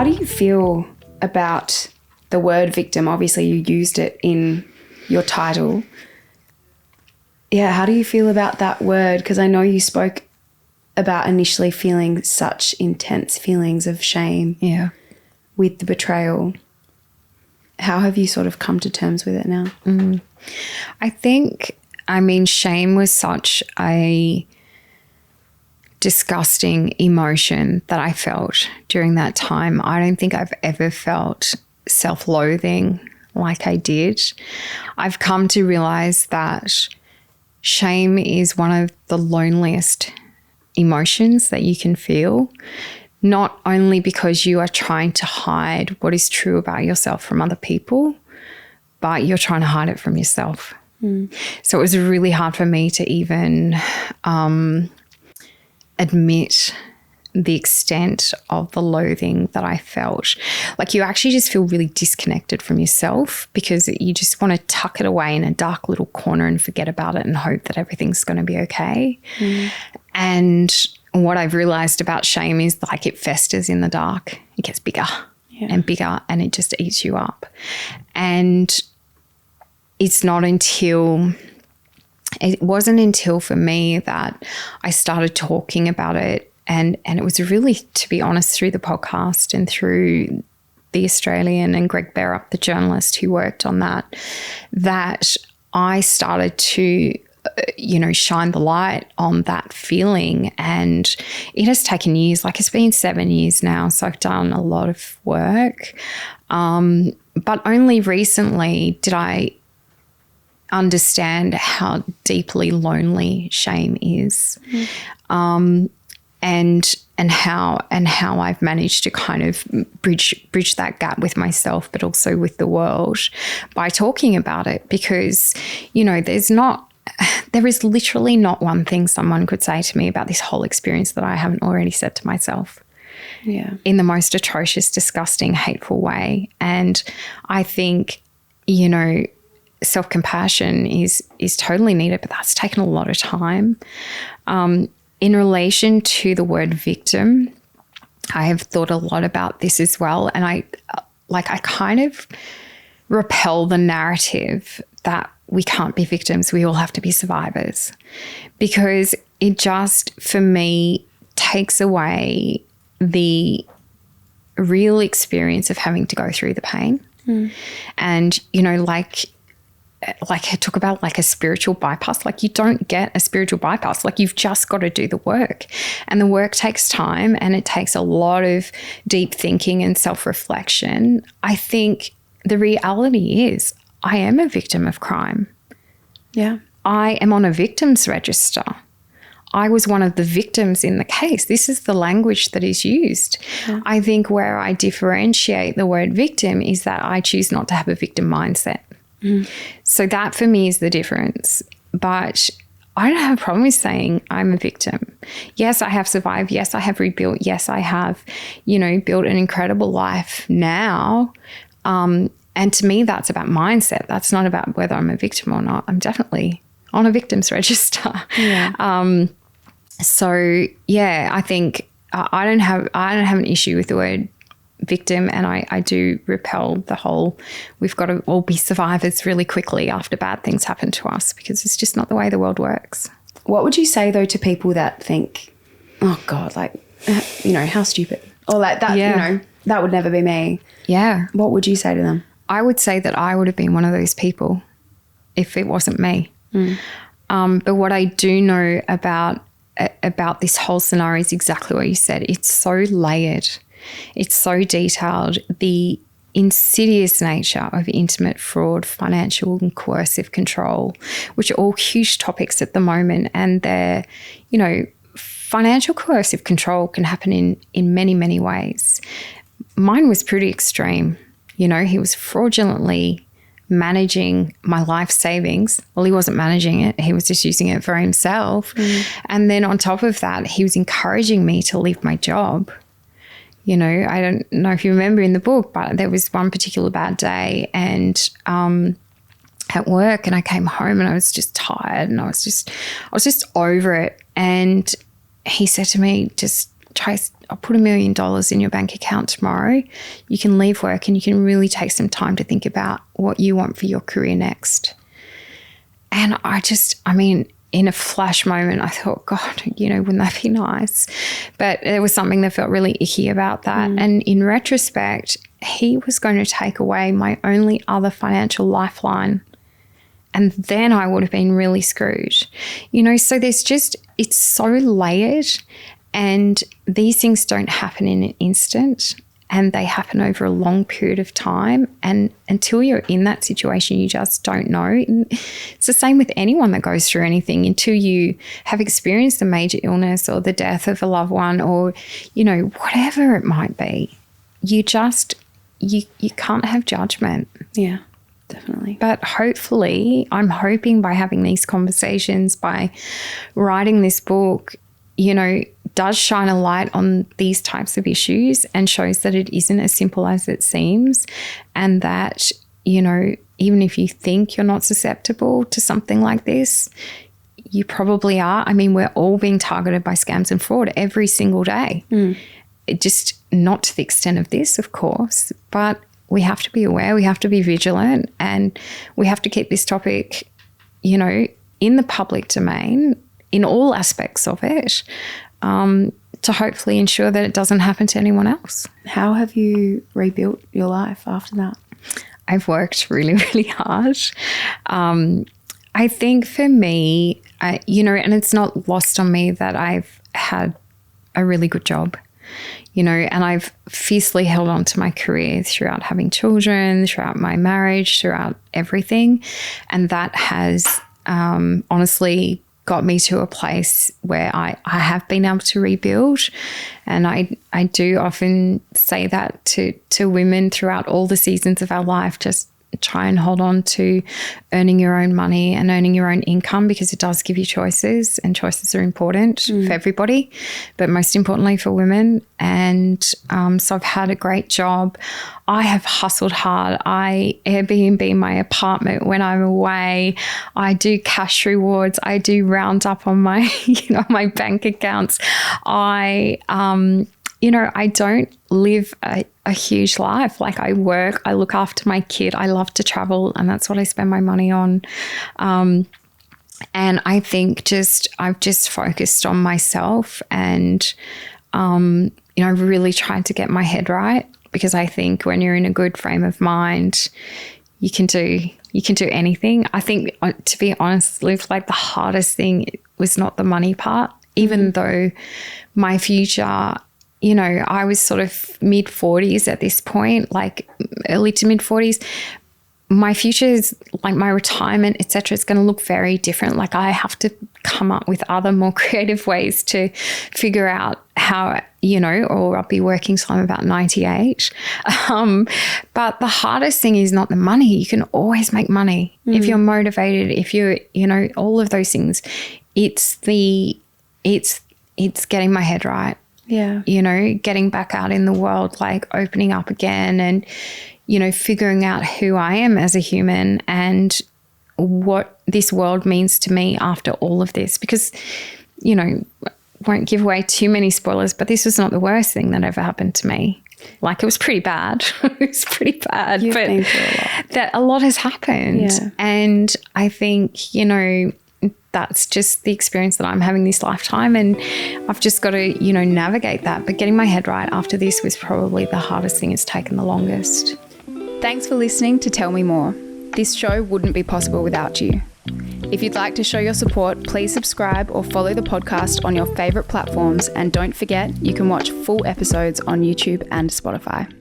How do you feel about the word victim? Obviously, you used it in your title. Yeah, how do you feel about that word? Because I know you spoke about initially feeling such intense feelings of shame with the betrayal. How have you sort of come to terms with it now? I think, shame was such a disgusting emotion that I felt during that time. I don't think I've ever felt self-loathing like I did. I've come to realize that shame is one of the loneliest emotions that you can feel, not only because you are trying to hide what is true about yourself from other people, but you're trying to hide it from yourself. So it was really hard for me to even admit the extent of the loathing that I felt. Like, you actually just feel really disconnected from yourself because you just want to tuck it away in a dark little corner and forget about it and hope that everything's going to be okay. And what I've realized about shame is, like, it festers in the dark. It gets bigger and bigger, and it just eats you up. And it wasn't until for me that I started talking about it, and it was really, to be honest, through the podcast and through The Australian and Greg Bearup, the journalist who worked on that I started to shine the light on that feeling. And it has taken years. Like, it's been 7 years now, so I've done a lot of work. But only recently did I understand how deeply lonely shame is, and how I've managed to kind of bridge that gap with myself, but also with the world, by talking about it. Because there is literally not one thing someone could say to me about this whole experience that I haven't already said to myself. In the most atrocious, disgusting, hateful way. And I think, self-compassion is totally needed, but that's taken a lot of time. In relation to the word victim, I have thought a lot about this as well. And I kind of repel the narrative that we can't be victims, we all have to be survivors, because it just, for me, takes away the real experience of having to go through the pain. And, like I talk about, like, a spiritual bypass. Like, you don't get a spiritual bypass. Like, you've just got to do the work, and the work takes time, and it takes a lot of deep thinking and self-reflection. I think the reality is I am a victim of crime. I am on a victims register. I was one of the victims in the case. This is the language that is used. I think where I differentiate the word victim is that I choose not to have a victim mindset. So that, for me, is the difference. But I don't have a problem with saying I'm a victim. Yes, I have survived. Yes, I have rebuilt. Yes, I have, built an incredible life now. And to me, that's about mindset. That's not about whether I'm a victim or not. I'm definitely on a victims register. So yeah, I think I don't have an issue with the word victim, and I do repel the whole we've got to all be survivors really quickly after bad things happen to us, because it's just not the way the world works. What would you say, though, to people that think, oh God, like, how stupid, or like that, that would never be me? What would you say to them? I would say that I would have been one of those people if it wasn't me. But what I do know about this whole scenario is exactly what you said. It's so layered. It's so detailed. The insidious nature of intimate fraud, financial and coercive control, which are all huge topics at the moment. And they're, financial coercive control can happen in many, many ways. Mine was pretty extreme. He was fraudulently managing my life savings. Well, he wasn't managing it. He was just using it for himself. And then on top of that, he was encouraging me to leave my job. I don't know if you remember in the book, but there was one particular bad day and at work, and I came home and I was just tired and I was just over it. And he said to me, Trace, I'll put $1 million in your bank account tomorrow. You can leave work and you can really take some time to think about what you want for your career next. And in a flash moment, I thought, God, wouldn't that be nice? But there was something that felt really icky about that. And in retrospect, he was going to take away my only other financial lifeline. And then I would have been really screwed. So it's so layered, and these things don't happen in an instant, and they happen over a long period of time. And until you're in that situation, you just don't know. And it's the same with anyone that goes through anything. Until you have experienced a major illness or the death of a loved one, or, whatever it might be, you can't have judgment. Yeah, definitely. But hopefully, I'm hoping by having these conversations, by writing this book, does shine a light on these types of issues and shows that it isn't as simple as it seems, and that, even if you think you're not susceptible to something like this, you probably are. We're all being targeted by scams and fraud every single day. It just not to the extent of this, of course, but we have to be aware, we have to be vigilant, and we have to keep this topic, in the public domain, in all aspects of it, to hopefully ensure that it doesn't happen to anyone else. How have you rebuilt your life after that? I've worked really, really hard. I think for me, and it's not lost on me that I've had a really good job, and I've fiercely held on to my career throughout having children, throughout my marriage, throughout everything. And that has honestly got me to a place where I have been able to rebuild. And I do often say that to women throughout all the seasons of our life, just try and hold on to earning your own money and earning your own income, because it does give you choices, and choices are important for everybody, but most importantly for women. And so I've had a great job. I have hustled hard. I Airbnb my apartment when I'm away. I do cash rewards. I do round up on my, my bank accounts. I don't live a huge life. Like, I work, I look after my kid, I love to travel, and that's what I spend my money on. And I think I've just focused on myself, and, I've really tried to get my head right, because I think when you're in a good frame of mind, you can do anything. I think, to be honest, Liv, like, the hardest thing was not the money part, even though my future, I was sort of mid-40s at this point, like early to mid-40s. My future is, like, my retirement, et cetera, it's going to look very different. Like, I have to come up with other more creative ways to figure out how, or I'll be working till I'm about 98. But the hardest thing is not the money. You can always make money if you're motivated, if you're, all of those things. It's getting my head right. Yeah. Getting back out in the world, like opening up again, and, figuring out who I am as a human and what this world means to me after all of this. Because, won't give away too many spoilers, but this was not the worst thing that ever happened to me. Like, it was pretty bad. It was pretty bad. You've but been through a lot. That a lot has happened. Yeah. And I think, that's just the experience that I'm having this lifetime, and I've just got to, navigate that. But getting my head right after this was probably the hardest thing. It's taken the longest. Thanks for listening to Tell Me More. This show wouldn't be possible without you. If you'd like to show your support, please subscribe or follow the podcast on your favourite platforms, and don't forget, you can watch full episodes on YouTube and Spotify.